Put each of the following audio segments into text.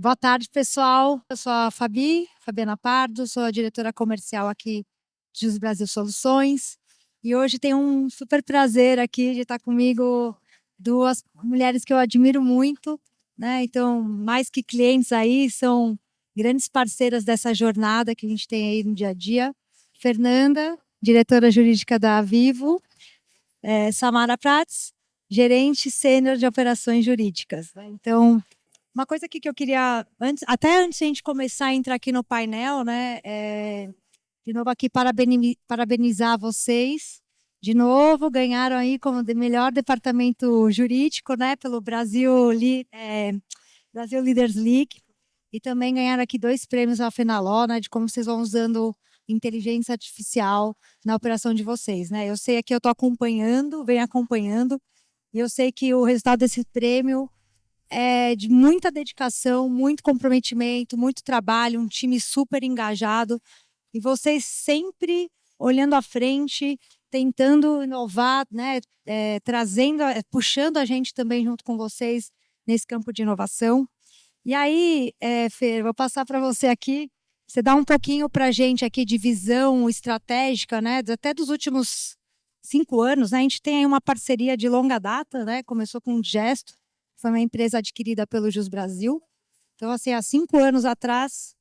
Boa tarde, pessoal. Eu sou a Fabiana Pardo, sou a diretora comercial aqui de Jus Brasil Soluções. E hoje tenho um super prazer aqui de estar comigo duas mulheres que eu admiro muito, né? Então, mais que clientes aí, são grandes parceiras dessa jornada que a gente tem aí no dia a dia. Fernanda, diretora jurídica da Vivo, Samara Prats, gerente sênior de operações jurídicas, né? Então, uma coisa aqui que eu queria, até antes de a gente começar a entrar aqui no painel, né? De novo aqui parabenizar vocês. De novo, ganharam aí como de melhor departamento jurídico, né? Pelo Brasil Leaders League. E também ganharam aqui 2 prêmios à Fenaló, né? De como vocês vão usando inteligência artificial na operação de vocês, né? Eu sei aqui, eu estou acompanhando, venho acompanhando, e eu sei que o resultado desse prêmio é de muita dedicação, muito comprometimento, muito trabalho, um time super engajado e vocês sempre olhando à frente, tentando inovar, né? Trazendo, puxando a gente também junto com vocês nesse campo de inovação. E aí, Fer, vou passar para você aqui. Você dá um pouquinho para a gente aqui de visão estratégica, né? Até dos últimos 5 anos, né? A gente tem aí uma parceria de longa data, né? Começou com um Gesto, foi uma empresa adquirida pelo Jus Brasil. Então, assim, há 5 anos atrás,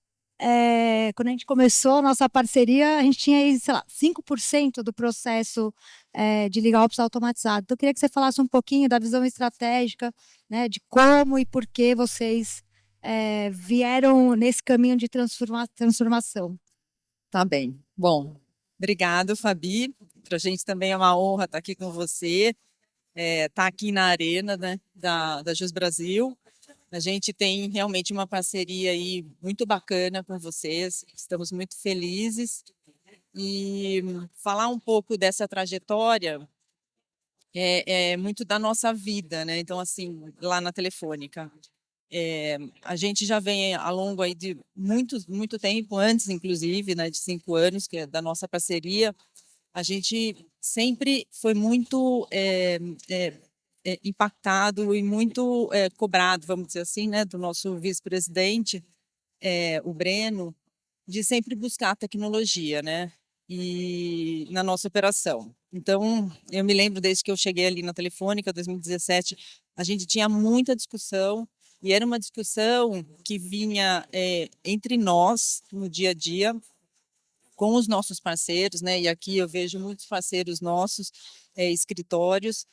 quando a gente começou a nossa parceria, a gente tinha aí, sei lá, 5% do processo de legal ops automatizado. Então, eu queria que você falasse um pouquinho da visão estratégica, né? De como e por que vocês vieram nesse caminho de transformação. Tá bem. Bom, obrigado, Fabi. Para a gente também é uma honra estar aqui com você, estar aqui na arena, né, da Jus Brasil. A gente tem realmente uma parceria aí muito bacana com vocês. Estamos muito felizes e falar um pouco dessa trajetória é muito da nossa vida, né? Então, assim, lá na Telefônica. A gente já vem ao longo aí de muito tempo, antes inclusive, né, de 5 anos, que é da nossa parceria, a gente sempre foi muito é, impactado e muito cobrado, vamos dizer assim, né, do nosso vice-presidente, o Breno, de sempre buscar tecnologia, né, e na nossa operação. Então, eu me lembro desde que eu cheguei ali na Telefônica, 2017, a gente tinha muita discussão e era uma discussão que vinha entre nós no dia a dia com os nossos parceiros, né? E aqui eu vejo muitos parceiros nossos, escritórios,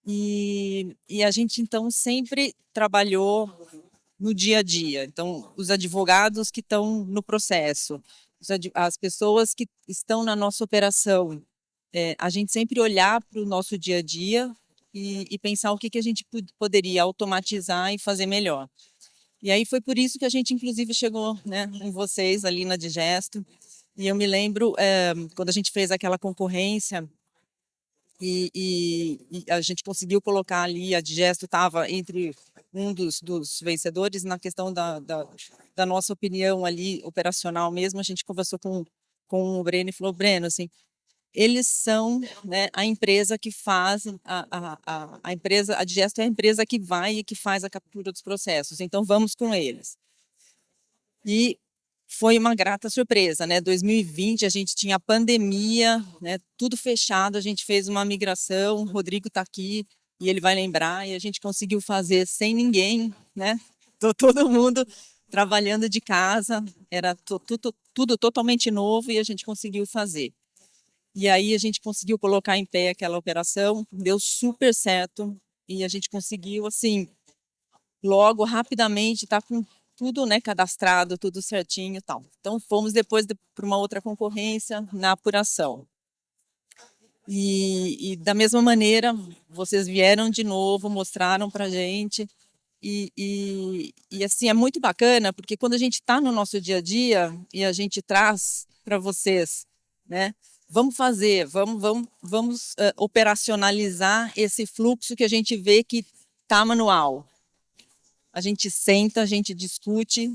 e a gente então sempre trabalhou no dia a dia. Então, os advogados que estão no processo, as pessoas que estão na nossa operação, a gente sempre olhar para o nosso dia a dia e pensar o que, que a gente poderia automatizar e fazer melhor. E aí foi por isso que a gente, inclusive, chegou, né, em vocês ali na Digesto. E eu me lembro quando a gente fez aquela concorrência e a gente conseguiu colocar ali, a Digesto estava entre um dos vencedores na questão da nossa opinião ali, operacional mesmo. A gente conversou com o Breno e falou, Breno, assim, eles são, né, a empresa que faz, a empresa, a Digesto é a empresa que vai e que faz a captura dos processos, então vamos com eles. E foi uma grata surpresa, né? 2020 a gente tinha a pandemia, né? Tudo fechado, a gente fez uma migração, o Rodrigo está aqui e ele vai lembrar, e a gente conseguiu fazer sem ninguém, né? Todo mundo trabalhando de casa, era tudo totalmente novo e a gente conseguiu fazer. E aí a gente conseguiu colocar em pé aquela operação, deu super certo e a gente conseguiu, assim, logo, rapidamente, estar com tudo, né, cadastrado, tudo certinho e tal. Então, fomos depois para uma outra concorrência na apuração. E da mesma maneira, vocês vieram de novo, mostraram para a gente. Assim, é muito bacana, porque quando a gente está no nosso dia a dia e a gente traz para vocês, né? Vamos fazer, vamos operacionalizar esse fluxo que a gente vê que está manual. A gente senta, a gente discute,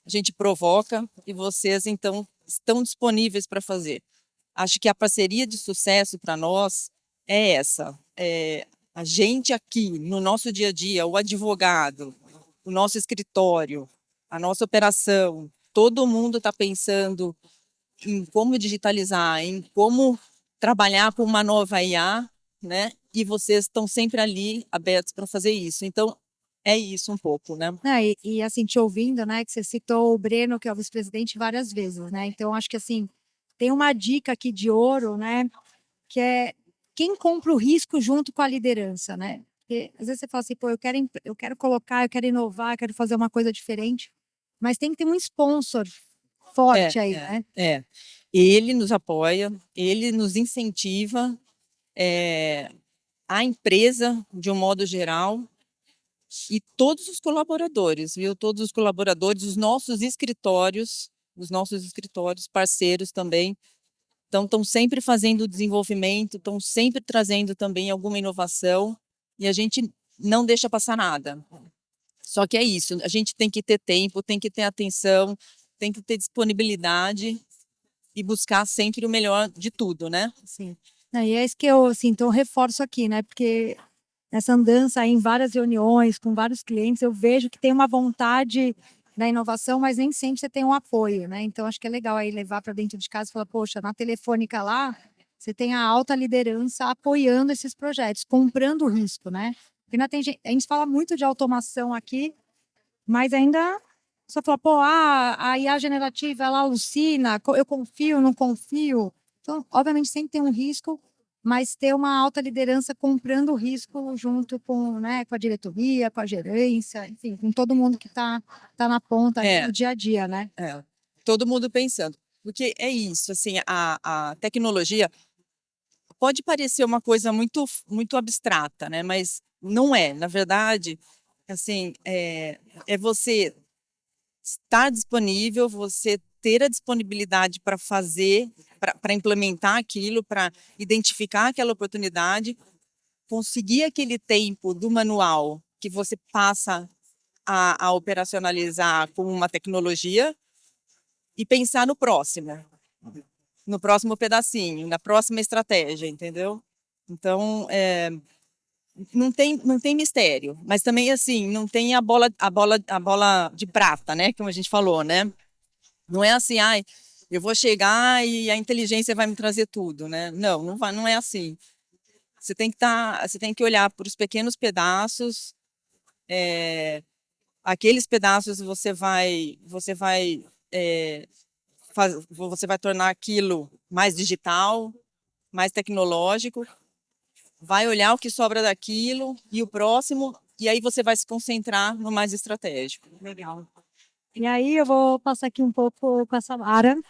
a gente provoca e vocês, então, estão disponíveis para fazer. Acho que a parceria de sucesso para nós é essa. A gente aqui, no nosso dia a dia, o advogado, o nosso escritório, a nossa operação, todo mundo está pensando em como digitalizar, em como trabalhar com uma nova IA, né? E vocês estão sempre ali abertos para fazer isso. Então, é isso um pouco, né? E assim, te ouvindo, né, que você citou o Breno, que é o vice-presidente, várias vezes, né? Então, acho que assim, tem uma dica aqui de ouro, né, que é quem compra o risco junto com a liderança, né? Porque às vezes você fala assim, pô, eu quero colocar, eu quero inovar, eu quero fazer uma coisa diferente, mas tem que ter um sponsor É, forte aí, é, né? é. Ele nos apoia, ele nos incentiva, a empresa, de um modo geral, e todos os colaboradores, viu? Todos os colaboradores, os nossos escritórios, parceiros também, estão sempre fazendo desenvolvimento, estão sempre trazendo também alguma inovação, e a gente não deixa passar nada. Só que é isso, a gente tem que ter tempo, tem que ter atenção, tem que ter disponibilidade e buscar sempre o melhor de tudo, né? Sim. Não, e é isso que eu, assim, então reforço aqui, né? Porque nessa andança aí em várias reuniões com vários clientes, eu vejo que tem uma vontade da inovação, mas nem sempre você tem um apoio, né? Então acho que é legal aí levar para dentro de casa e falar, poxa, na Telefônica lá, você tem a alta liderança apoiando esses projetos, comprando o risco, né? Porque ainda tem gente, a gente fala muito de automação aqui, mas ainda só fala, pô, a IA generativa, ela alucina, eu confio, não confio. Então, obviamente, sempre tem um risco, mas ter uma alta liderança comprando o risco junto com, né, com a diretoria, com a gerência, enfim, com todo mundo que tá na ponta ali É, no dia a dia, né? todo mundo pensando. Porque é isso, assim, a tecnologia pode parecer uma coisa muito abstrata, né? Mas não é. Na verdade, assim, é você estar disponível, você ter a disponibilidade para fazer, para implementar aquilo, para identificar aquela oportunidade, conseguir aquele tempo do manual que você passa a operacionalizar com uma tecnologia e pensar no próximo pedacinho, na próxima estratégia, entendeu? Então, não tem mistério, mas também assim, não tem a bola de prata, né, como a gente falou, né? Não é assim, ai, eu vou chegar e a inteligência vai me trazer tudo, né? Não, não vai, não é assim. Você tem que olhar para os pequenos pedaços, aqueles pedaços você vai você vai tornar aquilo mais digital, mais tecnológico, vai olhar o que sobra daquilo e o próximo, e aí você vai se concentrar no mais estratégico. Legal. E aí eu vou passar aqui um pouco com a Samara.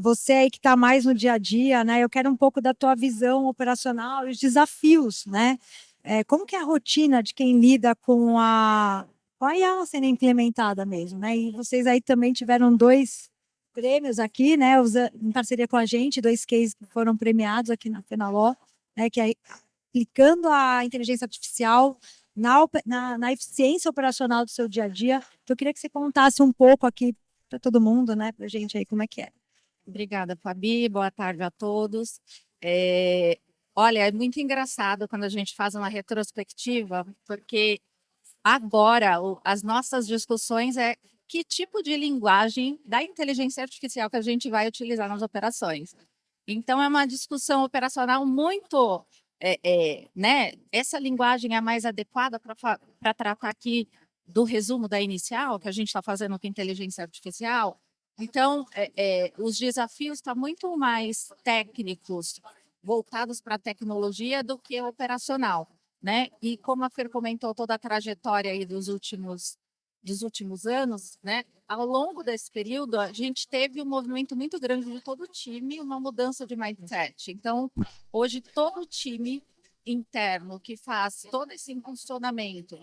Você aí que está mais no dia a dia, né? Eu quero um pouco da tua visão operacional e os desafios, né? Como que é a rotina de quem lida com a IA sendo implementada mesmo, né? E vocês aí também tiveram dois prêmios aqui, né? Em parceria com a gente, dois cases que foram premiados aqui na Fenaló, né? Que é aplicando a inteligência artificial na eficiência operacional do seu dia a dia. Então, eu queria que você contasse um pouco aqui para todo mundo, né? Para a gente aí, como é que é. Obrigada, Fabi. Boa tarde a todos. É, olha, é muito engraçado quando a gente faz uma retrospectiva, porque agora as nossas discussões é que tipo de linguagem da inteligência artificial que a gente vai utilizar nas operações. Então, é uma discussão operacional muito, né? Essa linguagem é a mais adequada para tratar aqui do resumo da inicial que a gente está fazendo com inteligência artificial. Então, os desafios estão muito mais técnicos, voltados para a tecnologia, do que operacional, né? E como a Fer comentou, toda a trajetória aí dos últimos anos, né? Ao longo desse período, a gente teve um movimento muito grande de todo o time, uma mudança de mindset. Então, hoje, todo o time interno que faz todo esse funcionamento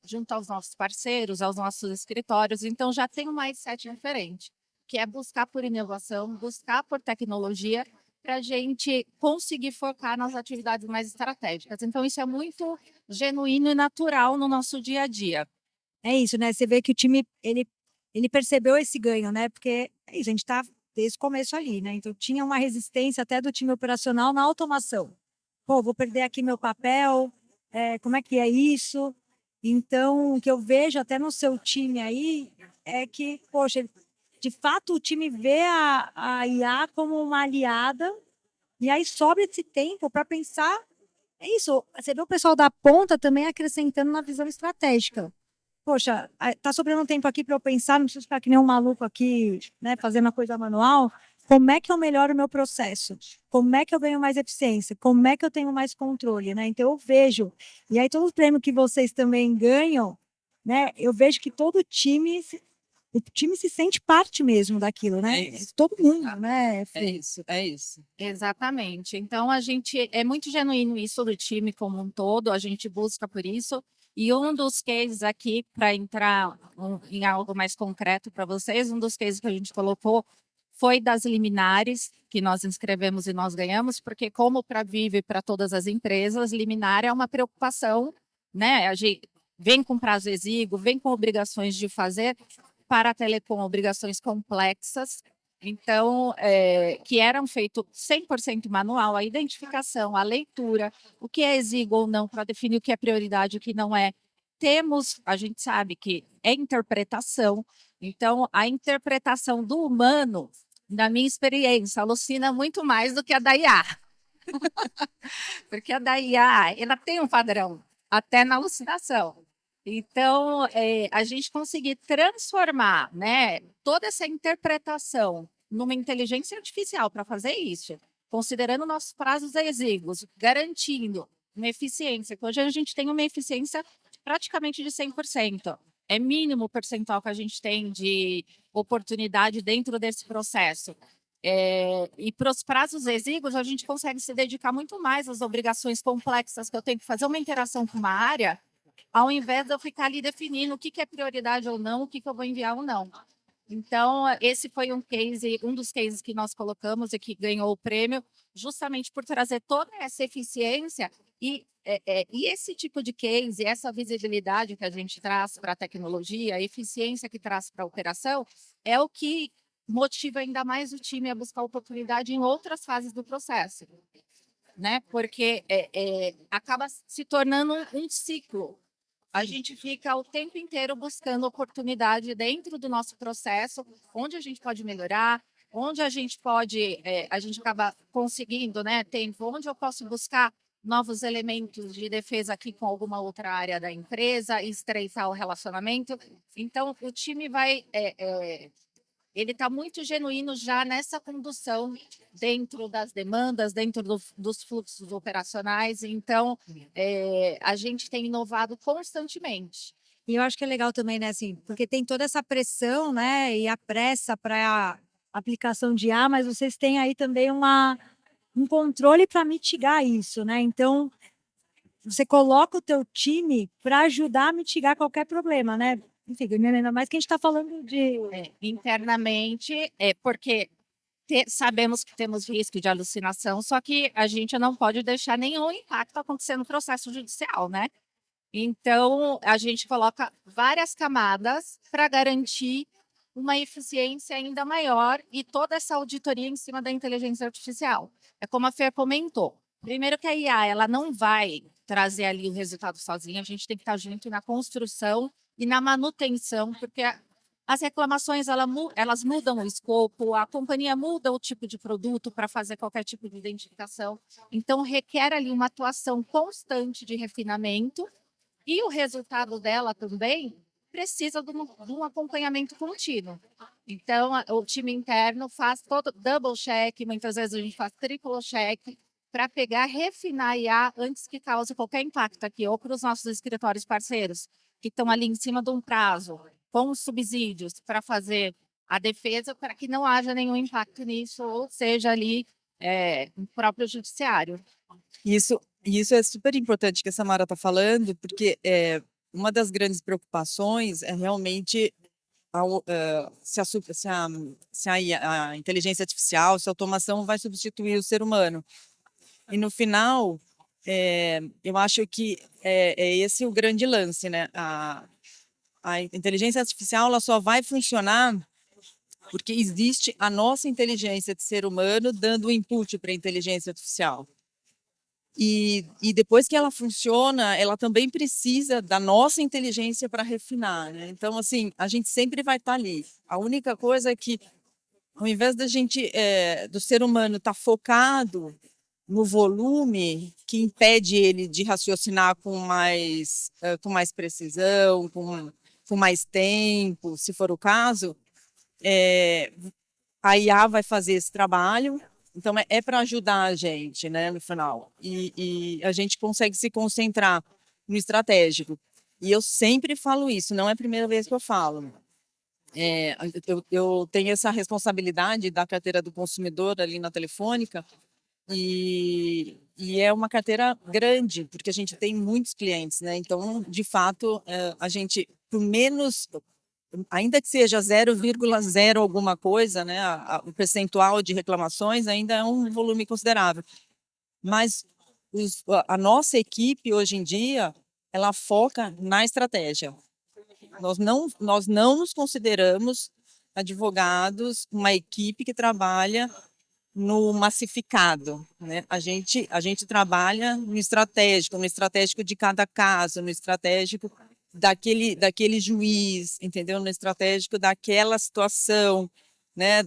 junto aos nossos parceiros, aos nossos escritórios, então já tem um mindset diferente, que é buscar por inovação, buscar por tecnologia, para a gente conseguir focar nas atividades mais estratégicas. Então, isso é muito genuíno e natural no nosso dia a dia. É isso, né? Você vê que o time ele percebeu esse ganho, né? Porque a gente está desde o começo ali, né? Então tinha uma resistência até do time operacional na automação. Pô, vou perder aqui meu papel, como é que é isso? Então, o que eu vejo até no seu time aí é que, poxa, de fato o time vê a IA como uma aliada e aí sobra esse tempo para pensar. É isso, você vê o pessoal da ponta também acrescentando na visão estratégica. Poxa, tá sobrando um tempo aqui para eu pensar, não preciso ficar que nem um maluco aqui, né, fazendo a coisa manual. Como é que eu melhoro o meu processo? Como é que eu ganho mais eficiência? Como é que eu tenho mais controle, né? Então eu vejo, e aí todo o prêmio que vocês também ganham, né? Eu vejo que o time se sente parte mesmo daquilo, É né? isso. Todo mundo, né? É isso, é isso. Exatamente. Então, a gente é muito genuíno isso do time como um todo, a gente busca por isso. E um dos cases aqui, para entrar em algo mais concreto para vocês, um dos cases que a gente colocou foi das liminares, que nós inscrevemos e nós ganhamos, porque, como para a Vivo e para todas as empresas, liminar é uma preocupação, né? A gente vem com prazo exíguo, vem com obrigações de fazer, para a Telecom, obrigações complexas, então, que eram feitos 100% manual, a identificação, a leitura, o que é exíguo ou não, para definir o que é prioridade e o que não é. Temos, a gente sabe que é interpretação, então a interpretação do humano, na minha experiência, alucina muito mais do que a da IA, porque a da IA, ela tem um padrão, até na alucinação. Então, a gente conseguir transformar, né, toda essa interpretação numa inteligência artificial para fazer isso, considerando nossos prazos exíguos, garantindo uma eficiência, que hoje a gente tem uma eficiência praticamente de 100%. É mínimo o percentual que a gente tem de oportunidade dentro desse processo. E para os prazos exíguos, a gente consegue se dedicar muito mais às obrigações complexas que eu tenho que fazer uma interação com uma área, ao invés de eu ficar ali definindo o que é prioridade ou não, o que eu vou enviar ou não. Então, esse foi um dos cases que nós colocamos e que ganhou o prêmio, justamente por trazer toda essa eficiência e esse tipo de case, essa visibilidade que a gente traz para a tecnologia, a eficiência que traz para a operação, é o que motiva ainda mais o time a buscar oportunidade em outras fases do processo, né? Porque acaba se tornando um ciclo. A gente fica o tempo inteiro buscando oportunidade dentro do nosso processo, onde a gente pode melhorar, onde a gente pode, a gente acaba conseguindo, né? Tempo, onde eu posso buscar novos elementos de defesa aqui com alguma outra área da empresa, estreitar o relacionamento. Então, o time vai ele está muito genuíno já nessa condução dentro das demandas, dentro dos fluxos operacionais. Então, a gente tem inovado constantemente. E eu acho que é legal também, né, assim, porque tem toda essa pressão, né, e a pressa para a aplicação de IA, mas vocês têm aí também um controle para mitigar isso, né? Então, você coloca o teu time para ajudar a mitigar qualquer problema, né? Enfim, ainda mais que a gente está falando de Internamente, porque sabemos que temos risco de alucinação, só que a gente não pode deixar nenhum impacto acontecer no processo judicial, né? Então, a gente coloca várias camadas para garantir uma eficiência ainda maior e toda essa auditoria em cima da inteligência artificial. É como a Fer comentou. Primeiro que a IA, ela não vai trazer ali o resultado sozinha, a gente tem que estar junto na construção e na manutenção, porque as reclamações elas mudam o escopo, a companhia muda o tipo de produto para fazer qualquer tipo de identificação. Então, requer ali uma atuação constante de refinamento e o resultado dela também precisa de um acompanhamento contínuo. Então, o time interno faz todo double check, muitas vezes a gente faz triplo check, para pegar, refinar a IA antes que cause qualquer impacto aqui, ou para os nossos escritórios parceiros, que estão ali em cima de um prazo, com os subsídios, para fazer a defesa, para que não haja nenhum impacto nisso, ou seja, ali no próprio judiciário. Isso é super importante que a Samara está falando, porque uma das grandes preocupações é realmente se a inteligência artificial, se a automação vai substituir o ser humano. E no final, eu acho que é esse o grande lance, né? A inteligência artificial ela só vai funcionar porque existe a nossa inteligência de ser humano dando input para a inteligência artificial. E depois que ela funciona, ela também precisa da nossa inteligência para refinar, né? Então, assim, a gente sempre vai estar ali. A única coisa é que, ao invés da gente, do ser humano estar focado no volume, que impede ele de raciocinar com mais precisão, com mais tempo, se for o caso, é, a IA vai fazer esse trabalho, então é para ajudar a gente, né, no final. E a gente consegue se concentrar no estratégico. E eu sempre falo isso, não é a primeira vez que eu falo. Eu tenho essa responsabilidade da carteira do consumidor ali na Telefônica, e é uma carteira grande, porque a gente tem muitos clientes, né? Então, de fato, a gente, por menos, ainda que seja 0,0 alguma coisa, né, o percentual de reclamações ainda é um volume considerável. Mas a nossa equipe, hoje em dia, ela foca na estratégia. Nós não nos consideramos advogados, uma equipe que trabalha no massificado, né? A gente trabalha no estratégico de cada caso, no estratégico daquele juiz, entendeu? No estratégico daquela situação, né?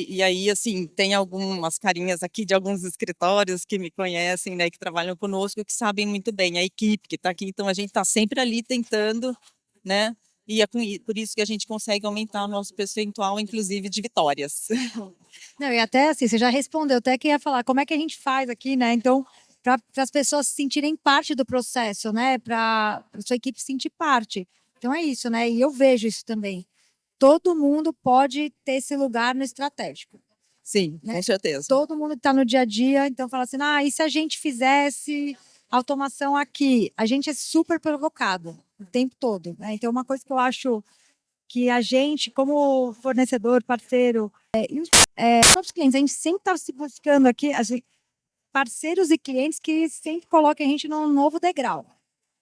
E aí, assim, tem algumas carinhas aqui de alguns escritórios que me conhecem, né? Que trabalham conosco, que sabem muito bem, a equipe que está aqui, então a gente está sempre ali tentando, né? E é por isso que a gente consegue aumentar o nosso percentual, inclusive, de vitórias. Não, e até assim, você já respondeu, até que ia falar como é que a gente faz aqui, né? Então, para as pessoas se sentirem parte do processo, né? Para a sua equipe se sentir parte. Então é isso, né? E eu vejo isso também. Todo mundo pode ter esse lugar no estratégico. Sim, né? Com certeza. Todo mundo está no dia a dia, então fala assim, e se a gente fizesse automação aqui? A gente é super provocado o tempo todo, né? Então, uma coisa que eu acho que a gente, como fornecedor, parceiro, os clientes, a gente sempre está se buscando aqui, parceiros e clientes que sempre colocam a gente num novo degrau.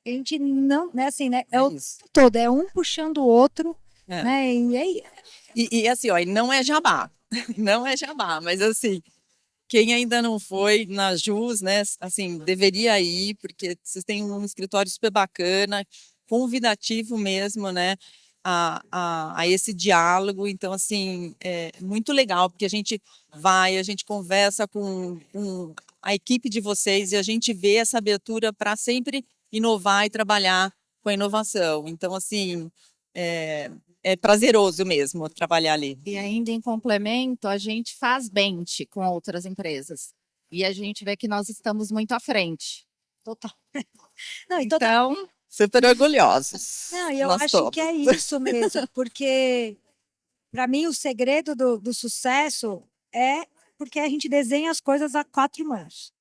A gente não, né, assim, né? É o todo, é um puxando o outro, né? E aí, e assim, ó, e não é jabá, não é jabá, mas assim, quem ainda não foi na Jus, né, assim, deveria ir, porque vocês têm um escritório super bacana, convidativo mesmo, né, a esse diálogo. Então, assim, é muito legal, porque a gente conversa com a equipe de vocês e a gente vê essa abertura para sempre inovar e trabalhar com a inovação. Então, assim, é prazeroso mesmo trabalhar ali. E ainda em complemento, a gente faz bench com outras empresas. E a gente vê que nós estamos muito à frente. total. Não, Então, super orgulhosos. Não, e eu nós acho todos. que é isso mesmo, porque para mim o segredo do sucesso é porque a gente desenha as coisas a quatro mãos.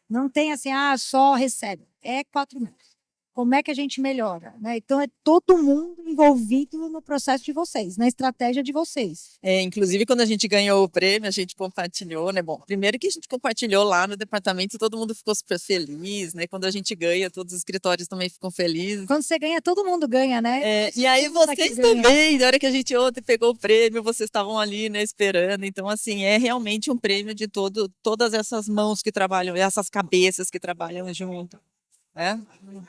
Não tem assim, só recebe. É quatro mãos. Como é que a gente melhora? Né? Então, é todo mundo envolvido no processo de vocês, na estratégia de vocês. Inclusive, quando a gente ganhou o prêmio, a gente compartilhou, né? Bom, primeiro que a gente compartilhou lá no departamento, todo mundo ficou super feliz, né? Quando a gente ganha, todos os escritórios também ficam felizes. Quando você ganha, todo mundo ganha, né? E aí vocês também, na hora que a gente ontem pegou o prêmio, vocês estavam ali, né, esperando. Então, assim, é realmente um prêmio de todas essas mãos que trabalham, essas cabeças que trabalham junto.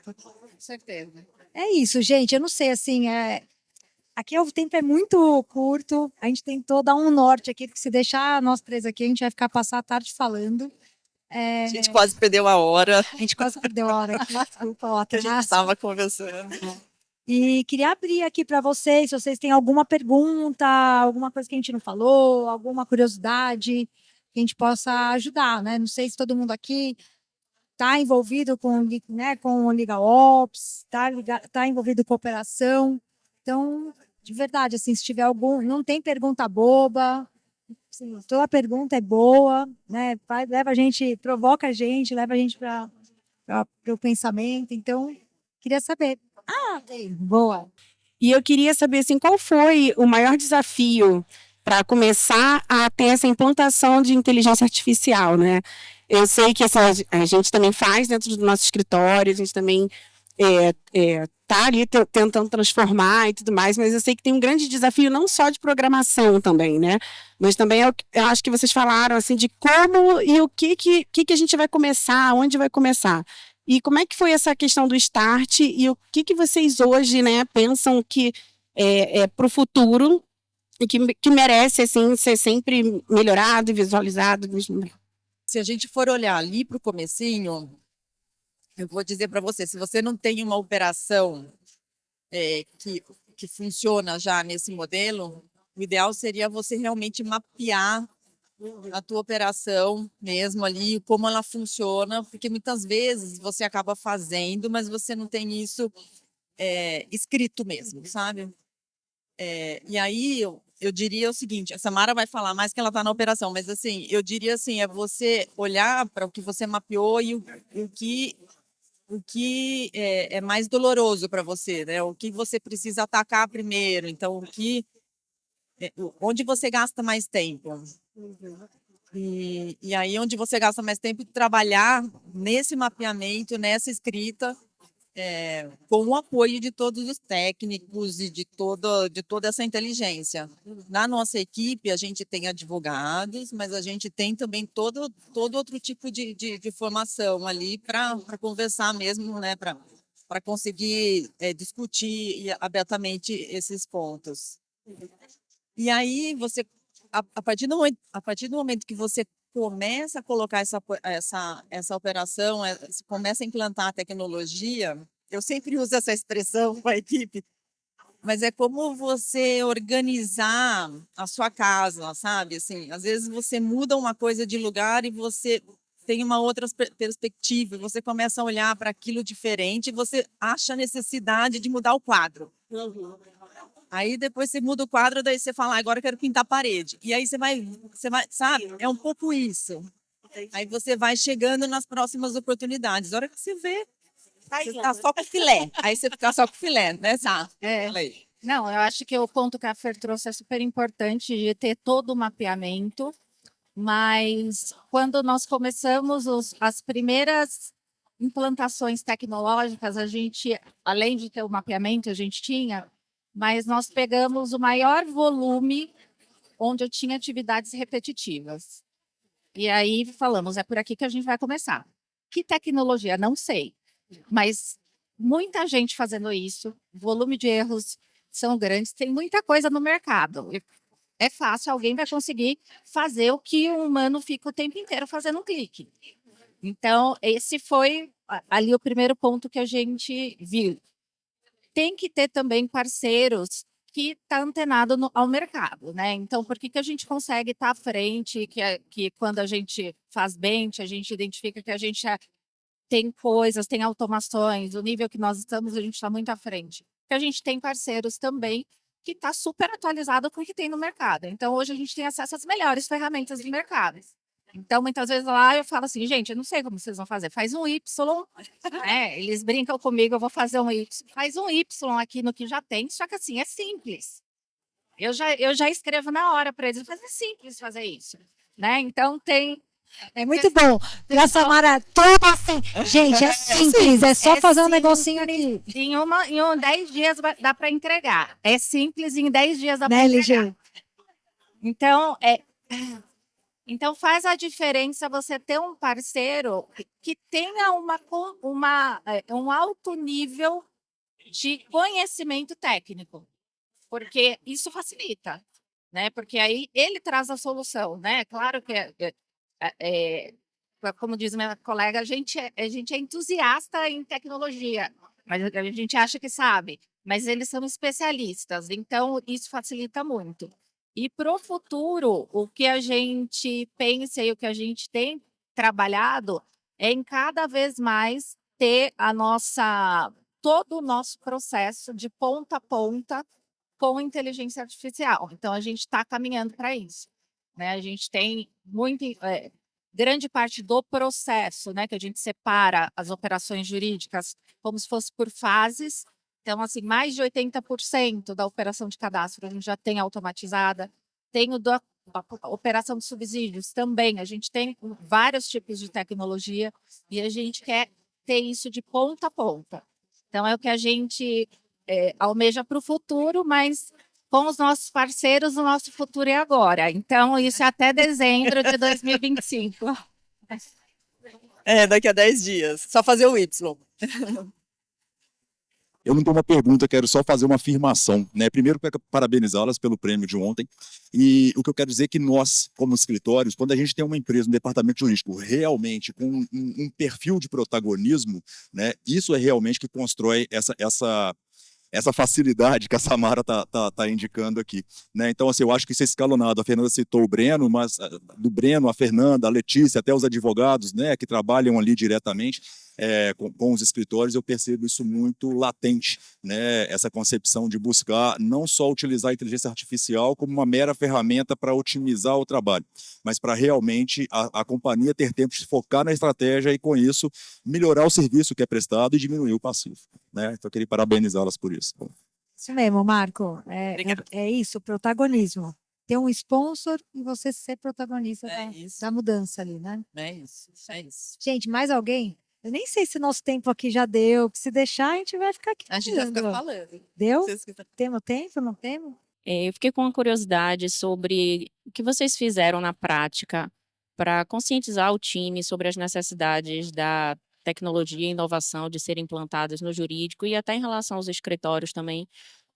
com certeza. É isso, gente. Eu não sei, assim, aqui o tempo é muito curto. A gente tentou dar um norte aqui, porque se deixar nós três aqui, a gente vai passar a tarde falando. A gente quase perdeu a hora. A gente quase perdeu a hora aqui, desculpa, ó, que a gente estava conversando. E queria abrir aqui para vocês, se vocês têm alguma pergunta, alguma coisa que a gente não falou, alguma curiosidade que a gente possa ajudar, né? Não sei se todo mundo aqui está envolvido com Legal Ops, tá envolvido com operação. Então, de verdade, assim, se tiver não tem pergunta boba, assim, toda pergunta é boa, né? Provoca a gente, leva a gente para o pensamento. Então, queria saber. Boa. E eu queria saber assim, qual foi o maior desafio para começar a ter essa implantação de inteligência artificial, né? Eu sei que a gente também faz dentro do nosso escritório, a gente também tá ali tentando transformar e tudo mais, mas eu sei que tem um grande desafio não só de programação também, né? Mas também eu acho que vocês falaram assim de como e o que a gente vai começar, onde vai começar. E como é que foi essa questão do start e o que vocês hoje, né, pensam que é para o futuro e que merece assim ser sempre melhorado e visualizado mesmo? Se a gente for olhar ali para o comecinho, eu vou dizer para você, se você não tem uma operação que funciona já nesse modelo, o ideal seria você realmente mapear a tua operação mesmo ali, como ela funciona, porque muitas vezes você acaba fazendo, mas você não tem isso escrito mesmo, sabe? E aí eu diria o seguinte, a Samara vai falar mais que ela está na operação, mas assim, eu diria assim, é você olhar para o que você mapeou e o que é mais doloroso para você, né? O que você precisa atacar primeiro, então onde você gasta mais tempo. E aí, onde você gasta mais tempo, trabalhar nesse mapeamento, nessa escrita, com o apoio de todos os técnicos e de toda essa inteligência. Na nossa equipe, a gente tem advogados, mas a gente tem também todo outro tipo de formação ali para conversar mesmo, né, para conseguir discutir abertamente esses pontos. E aí, a partir do momento que você começa a colocar essa operação, começa a implantar a tecnologia, eu sempre uso essa expressão com a equipe, mas é como você organizar a sua casa, sabe? Assim, às vezes você muda uma coisa de lugar e você tem uma outra perspectiva, você começa a olhar para aquilo diferente e você acha a necessidade de mudar o quadro. Aí depois você muda o quadro, daí você fala, agora eu quero pintar a parede. E aí você vai, sabe? É um pouco isso. Aí você vai chegando nas próximas oportunidades. A hora que você vê, você tá só com filé. Aí você fica só com filé, né, Sá? Fala aí. Não, eu acho que o ponto que a Fer trouxe é super importante de ter todo o mapeamento, mas quando nós começamos as primeiras implantações tecnológicas, a gente, além de ter o mapeamento, a gente tinha, mas nós pegamos o maior volume onde eu tinha atividades repetitivas. E aí falamos, é por aqui que a gente vai começar. Que tecnologia? Não sei, mas muita gente fazendo isso, volume de erros são grandes, tem muita coisa no mercado. É fácil, alguém vai conseguir fazer o que um humano fica o tempo inteiro fazendo um clique. Então, esse foi ali o primeiro ponto que a gente viu. Tem que ter também parceiros que está antenado ao mercado, né? Então, por que a gente consegue estar à frente, que quando a gente faz bench, a gente identifica que a gente tem coisas, tem automações, o nível que nós estamos, a gente está muito à frente. Porque a gente tem parceiros também que está super atualizado com o que tem no mercado. Então, hoje a gente tem acesso às melhores ferramentas do mercado. Então, muitas vezes lá eu falo assim, gente, eu não sei como vocês vão fazer, faz um Y, eles brincam comigo, eu vou fazer um Y, faz um Y aqui no que já tem, só que assim, é simples. Eu já escrevo na hora para eles, mas é simples fazer isso, né? Então, É muito bom. E a Samara, tudo assim. Gente, é simples, é só fazer um negocinho aqui. Em 10 dias dá para entregar. É simples, em 10 dias dá para Né, entregar. LG? Então faz a diferença você ter um parceiro que tenha um alto nível de conhecimento técnico, porque isso facilita, né? Porque aí ele traz a solução, né? Claro que como diz minha colega, a gente é entusiasta em tecnologia, mas a gente acha que sabe, mas eles são especialistas, então isso facilita muito. E para o futuro, o que a gente pensa e o que a gente tem trabalhado é em cada vez mais ter todo o nosso processo de ponta a ponta com inteligência artificial. Então, a gente está caminhando para isso, né? A gente tem grande parte do processo, né, que a gente separa as operações jurídicas como se fosse por fases. Então, assim, mais de 80% da operação de cadastro a gente já tem automatizada. Tem a operação de subsídios também. A gente tem vários tipos de tecnologia e a gente quer ter isso de ponta a ponta. Então, é o que a gente almeja para o futuro, mas com os nossos parceiros, o nosso futuro é agora. Então, isso é até dezembro de 2025. Daqui a 10 dias. Só fazer o Y. Eu não tenho uma pergunta, quero só fazer uma afirmação, né? Primeiro, quero parabenizá-las pelo prêmio de ontem. E o que eu quero dizer é que nós, como escritórios, quando a gente tem uma empresa, um departamento jurídico realmente com um perfil de protagonismo, né? Isso é realmente que constrói essa facilidade que a Samara tá indicando aqui, né? Então, assim, eu acho que isso é escalonado. A Fernanda citou o Breno, mas do Breno, a Fernanda, a Letícia, até os advogados, né, que trabalham ali diretamente com os escritórios, eu percebo isso muito latente, né? Essa concepção de buscar não só utilizar a inteligência artificial como uma mera ferramenta para otimizar o trabalho, mas para realmente a companhia ter tempo de focar na estratégia e, com isso, melhorar o serviço que é prestado e diminuir o passivo, né? Então, eu queria parabenizá-las por isso. Isso mesmo, Marco. Obrigada. É isso, protagonismo. Ter um sponsor e você ser protagonista Isso. da mudança ali, né? É isso. É isso. Gente, mais alguém? Eu nem sei se nosso tempo aqui já deu. Se deixar, a gente vai ficar aqui A gente vai ficar falando. falando. Deu? Vocês que estão- Temos tempo? Não temos? Eu fiquei com uma curiosidade sobre o que vocês fizeram na prática para conscientizar o time sobre as necessidades da tecnologia e inovação de serem implantadas no jurídico e até em relação aos escritórios também,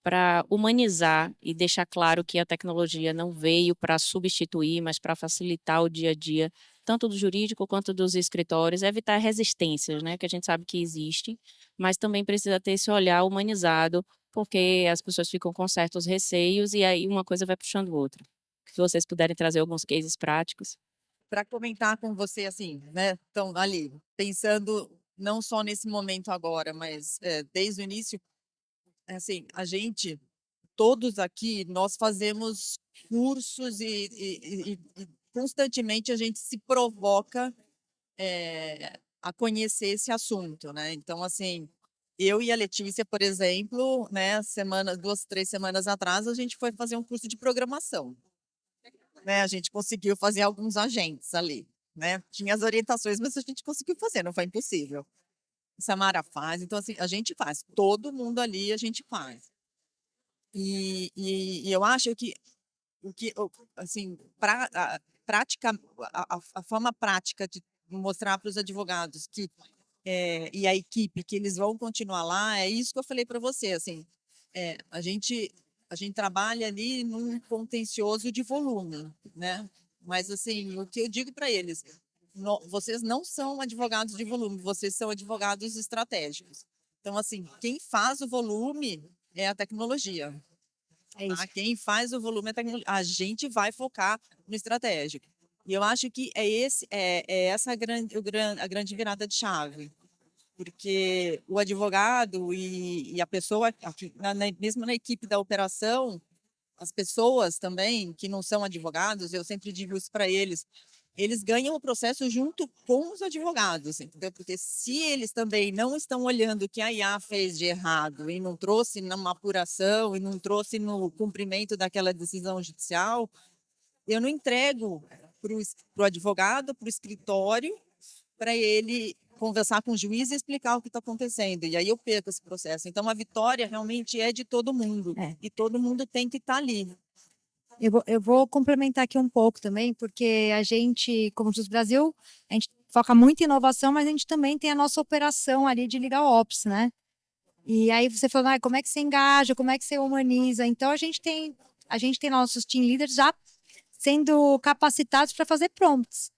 para humanizar e deixar claro que a tecnologia não veio para substituir, mas para facilitar o dia a dia, tanto do jurídico quanto dos escritórios, evitar resistências, né, que a gente sabe que existem, mas também precisa ter esse olhar humanizado porque as pessoas ficam com certos receios e aí uma coisa vai puxando outra. Se vocês puderem trazer alguns cases práticos. Para comentar com você, assim, né? Então, ali, pensando não só nesse momento agora, mas desde o início, assim, a gente, todos aqui, nós fazemos cursos e constantemente a gente se provoca a conhecer esse assunto, né? Então, assim, eu e a Letícia, por exemplo, né, 2, 3 semanas atrás, a gente foi fazer um curso de programação, né? A gente conseguiu fazer alguns agentes ali, né? Tinha as orientações, mas a gente conseguiu fazer, não foi impossível. Samara faz, então assim, a gente faz, todo mundo ali a gente faz. E eu acho que assim, a forma prática de mostrar para os advogados que e a equipe que eles vão continuar lá, é isso que eu falei para você, assim, a gente trabalha ali num contencioso de volume, né? Mas assim, o que eu digo para eles, vocês não são advogados de volume, vocês são advogados estratégicos. Então, assim, quem faz o volume é a tecnologia. É isso. Tá? Quem faz o volume é a tecnologia. A gente vai focar no estratégico. E eu acho que essa a grande virada de chave. Porque o advogado e a pessoa, mesmo na equipe da operação, as pessoas também que não são advogados, eu sempre digo isso para eles ganham o processo junto com os advogados, entendeu? Porque se eles também não estão olhando o que a IA fez de errado e não trouxe numa apuração e não trouxe no cumprimento daquela decisão judicial, eu não entrego para o advogado, para o escritório, para ele conversar com o juiz e explicar o que está acontecendo. E aí eu perco esse processo. Então, a vitória realmente é de todo mundo. E todo mundo tem que estar ali. Eu vou complementar aqui um pouco também, porque a gente, como Jus Brasil, a gente foca muito em inovação, mas a gente também tem a nossa operação ali de legal ops, né? E aí você falou, como é que você engaja, como é que você humaniza? Então a gente tem nossos team leaders já sendo capacitados para fazer prompts.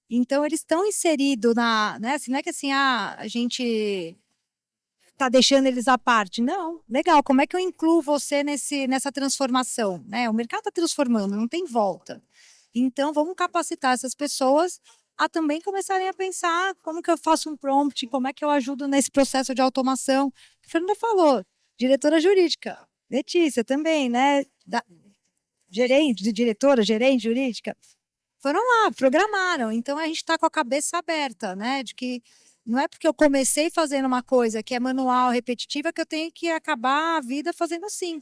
Então eles estão inseridos né? Assim, não é que assim, a gente tá deixando eles à parte. Não, legal. Como é que eu incluo você nessa transformação? Né? O mercado está transformando, não tem volta. Então, vamos capacitar essas pessoas a também começarem a pensar como que eu faço um prompt, como é que eu ajudo nesse processo de automação. A Fernanda falou, diretora jurídica. Letícia também, né? Gerente jurídica. Foram lá, programaram. Então, a gente está com a cabeça aberta, né? De que não é porque eu comecei fazendo uma coisa que é manual, repetitiva, que eu tenho que acabar a vida fazendo assim.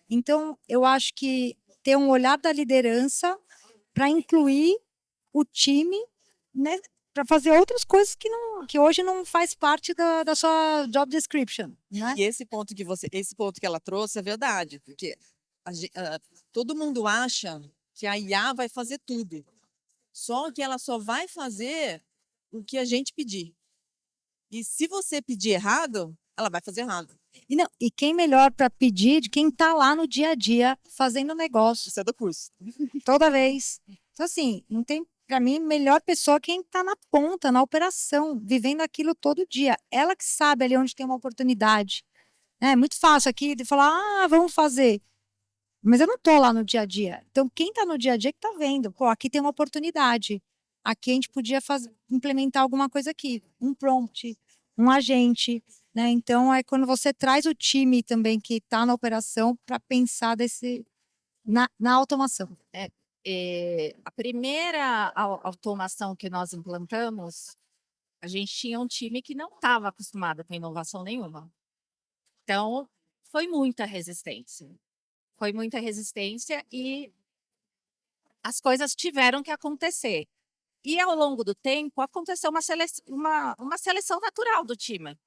Então, eu acho que ter um olhar da liderança para incluir o time, né, para fazer outras coisas que hoje não faz parte da sua job description, né? E esse ponto que ela trouxe é verdade, porque todo mundo acha que a IA vai fazer tudo, só que ela só vai fazer o que a gente pedir. E se você pedir errado, ela vai fazer errado. E quem melhor para pedir de quem está lá no dia a dia fazendo negócio Isso é do curso. toda vez. Então, assim, não tem, para mim, melhor pessoa quem está na ponta, na operação, vivendo aquilo todo dia. Ela que sabe ali onde tem uma oportunidade. É muito fácil aqui de falar, vamos fazer. Mas eu não estou lá no dia a dia. Então, quem está no dia a dia que está vendo, pô, aqui tem uma oportunidade. Aqui a gente podia implementar alguma coisa aqui, um prompt, um agente, né? Então, é quando você traz o time também que está na operação para pensar na automação. A primeira automação que nós implantamos, a gente tinha um time que não estava acostumado com inovação nenhuma. Então, foi muita resistência. E as coisas tiveram que acontecer. E, ao longo do tempo, aconteceu uma seleção natural do time.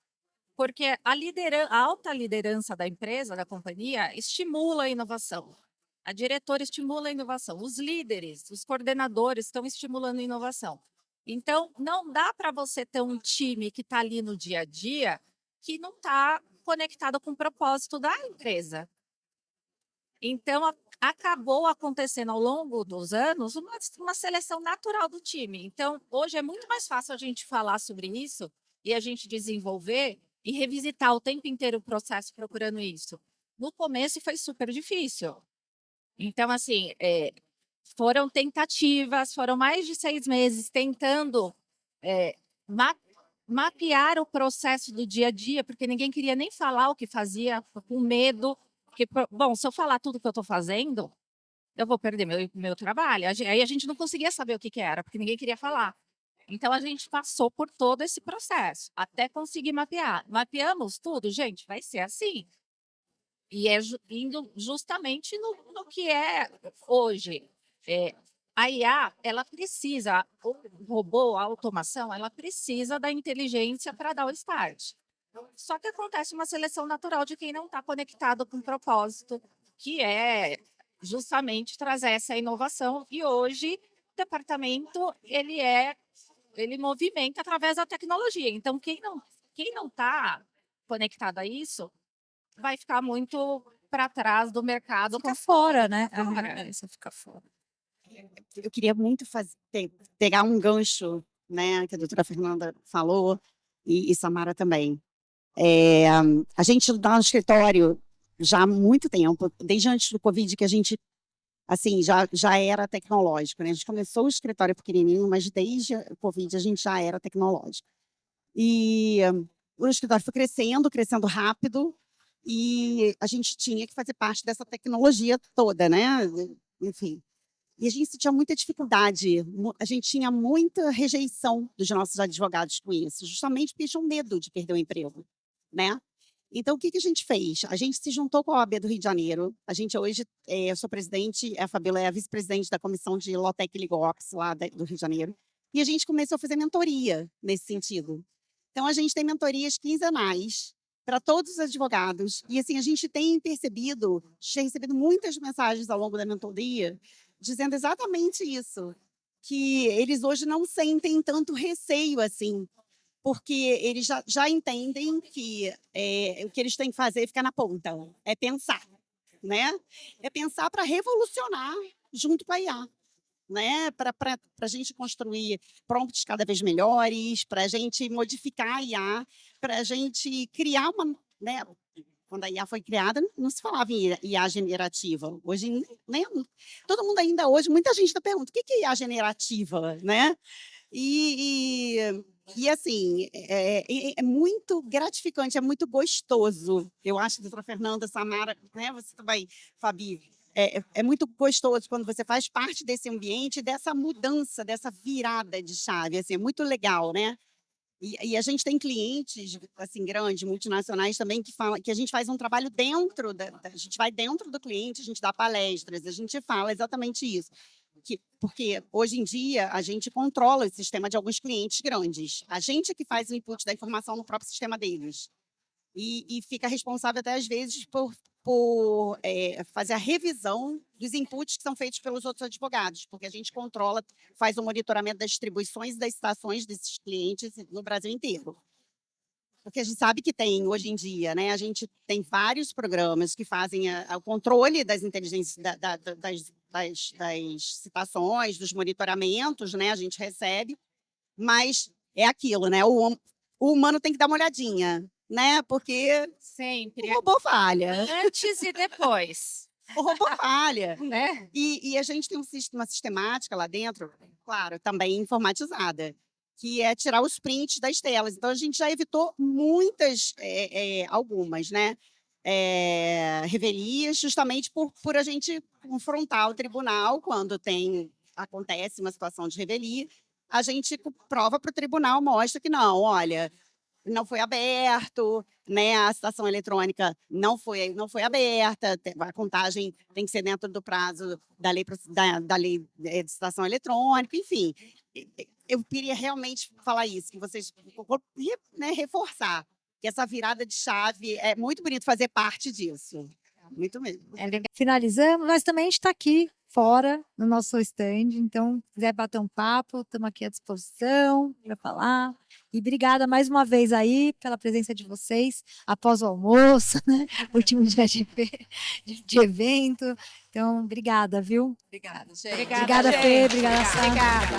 Porque a alta liderança da empresa, da companhia, estimula a inovação. A diretora estimula a inovação. Os líderes, os coordenadores estão estimulando a inovação. Então, não dá para você ter um time que está ali no dia a dia que não está conectado com o propósito da empresa. Então, acabou acontecendo ao longo dos anos uma seleção natural do time. Então, hoje é muito mais fácil a gente falar sobre isso e a gente desenvolver e revisitar o tempo inteiro o processo procurando isso. No começo foi super difícil. Então, assim, foram tentativas, foram mais de 6 meses tentando mapear o processo do dia a dia, porque ninguém queria nem falar o que fazia, com medo. Porque, bom, se eu falar tudo que eu estou fazendo, eu vou perder meu trabalho. Aí a gente não conseguia saber o que era, porque ninguém queria falar. Então, a gente passou por todo esse processo, até conseguir mapear. Mapeamos tudo, gente, vai ser assim. E indo justamente no que é hoje. A IA, ela precisa, o robô, a automação, ela precisa da inteligência para dar o start. Só que acontece uma seleção natural de quem não está conectado com o propósito, que é justamente trazer essa inovação. E hoje, o departamento, ele movimenta através da tecnologia. Então, quem não está conectado a isso, vai ficar muito para trás do mercado. Fica fora, né? Isso fica fora. Eu queria muito pegar um gancho, né, que a doutora Fernanda falou, e Samara também. A gente está no escritório já há muito tempo, desde antes do Covid, que a gente assim, já era tecnológico, né? A gente começou o escritório pequenininho, mas desde o Covid a gente já era tecnológico. E o escritório foi crescendo rápido, e a gente tinha que fazer parte dessa tecnologia toda, né? Enfim. E a gente sentia muita dificuldade, a gente tinha muita rejeição dos nossos advogados com isso, justamente porque tinham medo de perder o emprego, né? Então, o que a gente fez? A gente se juntou com a OAB do Rio de Janeiro. A gente hoje, eu sou presidente, a Fabíola é a vice-presidente da comissão de Lotec Legal Ops lá do Rio de Janeiro. E a gente começou a fazer mentoria nesse sentido. Então, a gente tem mentorias quinzenais para todos os advogados. E, assim, a gente tem recebido muitas mensagens ao longo da mentoria dizendo exatamente isso, que eles hoje não sentem tanto receio assim, porque eles já entendem que o que eles têm que fazer é ficar na ponta, é pensar, né? É pensar para revolucionar junto com a IA, né? Para a gente construir prompts cada vez melhores, para a gente modificar a IA, para a gente criar uma, né? Quando a IA foi criada, não se falava em IA generativa. Hoje, né? Todo mundo ainda hoje, muita gente está perguntando, o que é IA generativa, né? E assim, é muito gratificante, é muito gostoso. Eu acho, doutora Fernanda, Samara, né? Você também, Fabi, é muito gostoso quando você faz parte desse ambiente, dessa mudança, dessa virada de chave. Assim, é muito legal, né? E a gente tem clientes assim grandes, multinacionais também, que falam que a gente faz um trabalho dentro a gente vai dentro do cliente, a gente dá palestras, a gente fala exatamente isso. porque hoje em dia a gente controla o sistema de alguns clientes grandes. A gente é que faz o input da informação no próprio sistema deles. E fica responsável até às vezes por fazer a revisão dos inputs que são feitos pelos outros advogados, porque a gente controla, faz o monitoramento das distribuições e das citações desses clientes no Brasil inteiro. Porque a gente sabe que tem, hoje em dia, né, a gente tem vários programas que fazem o controle das inteligências, das citações, dos monitoramentos, né, a gente recebe, mas é aquilo, né, o humano tem que dar uma olhadinha, né, porque Sempre. o robô falha. Antes e depois. O robô falha. Né? E a gente tem uma sistemática lá dentro, claro, também informatizada, que é tirar os prints das telas. Então, a gente já evitou algumas, né? Revelias, justamente por a gente confrontar o tribunal quando acontece uma situação de revelia. A gente prova para o tribunal, mostra que não, olha, não foi aberto, né? A citação eletrônica não foi aberta, a contagem tem que ser dentro do prazo da lei de citação eletrônica, enfim. Eu queria realmente falar isso, que vocês, né, reforçar que essa virada de chave é muito bonito fazer parte disso. Muito mesmo. Finalizamos, mas também a gente está aqui fora no nosso stand, então se quiser bater um papo, estamos aqui à disposição para falar. E obrigada mais uma vez aí pela presença de vocês após o almoço, né? Último dia de evento. Então, obrigada, viu? Obrigada, gente. Obrigada, Fê. Obrigada, Sara. Obrigada.